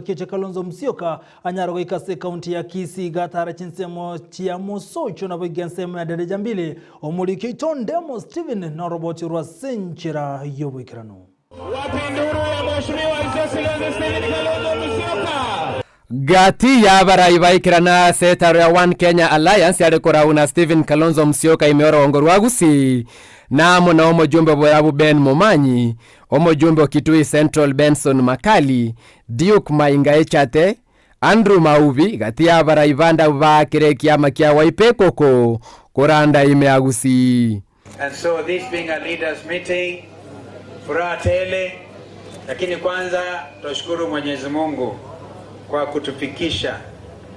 keche Kalonzo Musyoka anyaro ikase county ya Kisii gatara chinsemo chia mosocho na bigensemo ya dereja mbili omuliki tondemo Steven na roboti rwa senchira yobwikirano wapinduru ya mheshimiwa Excellency Steven Kalonzo Musyoka gati ya barayibaikirana setaro ya One Kenya Alliance yarekora una Steven Kalonzo Musyoka imeora ongoro wa Gusii na mona omujumbe bwerabu Ben Momanyi omujumbe Kitui Central Benson Makali Duke Mainga Echate Andrew Mauvi gati ya barayibanda bakire kiama kia Waipekoko koranda ime ya Gusii. And so this being a leaders meeting furaha tele, lakini kwanza tushukuru Mwenyezi Mungu kwa kutufikisha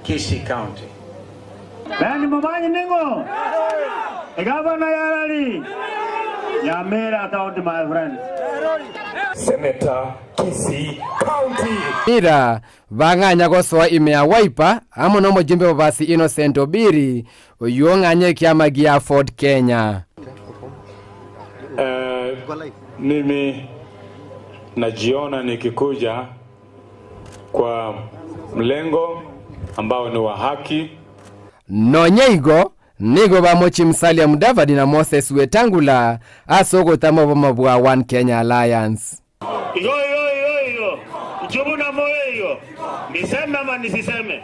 Kisii County. Bani Momanyi ningo Governor Yarali Nyamira County, my friend. Senator Kisii County. Ira vanganya goswa ime ya Wiper amo nomo jimbe basi Innocent Obiri uyonganye kiama gia Ford Kenya. Mimi najiona nikikuja kwa mlengo ambao ni wa haki. Nonyeigo nigo bamochi Musalia Mudavadi na Moses Wetangula asoko tamo bwa One Kenya Alliance. Iyo ujubu na moyo hiyo niseme ama nisiseme.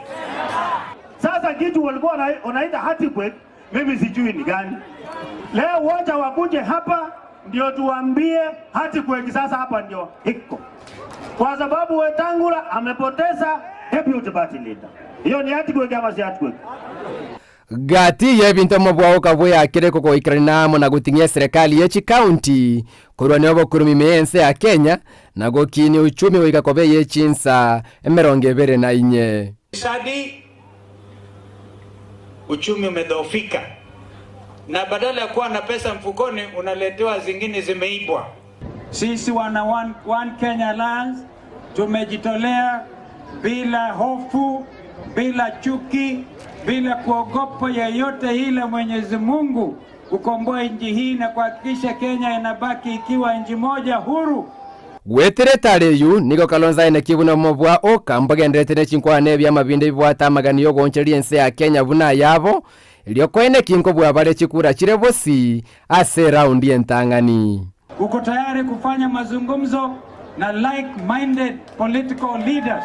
Sasa kitu walikuwa wanaita hati kwek, mimi sijui ni gani. Leo wote wakuje hapa ndio tuambie hati kwek. Sasa hapa ndio hiko kwa sababu Wetangula amepoteza deputy party leader. Hiyo ni hati kwek ama si hati kwek? Gati yebinto mobwa okabwe kireko ko ikranamo na gutinye serikali yechi county kurwane obokurumi mense ya Kenya na gokini uchumi wikakobe yechinsa emeronge bere na inye. Sadi uchumi umedhoofika na badala ya kuwa na pesa mfukoni unaletewa zingine zimeibwa. Sisi wana One Kenya Alliance tumejitolea bila hofu, bila chuki, bila kuogopa yeyote ile Mwenyezi Mungu kukomboa nchi hii na kuhakikisha Kenya inabaki ikiwa nchi moja huru. Weteretare yu niko Kalonzo ene kibuna mobwa oka mbagendretene chinkwane bya mabinde bwata magani yo goncheri ense ya Kenya buna yabo ilio kwene kinko bwa bare chikura chirebosi ase round yentangani. Uko tayari kufanya mazungumzo na like-minded political leaders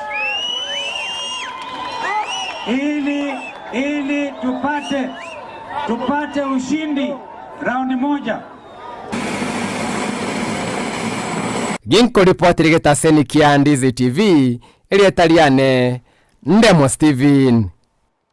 ili tupate ushindi raundi moja. Ginko ripoti rigeta seni kia Ndizi TV ili etaliane Ndemo Steven.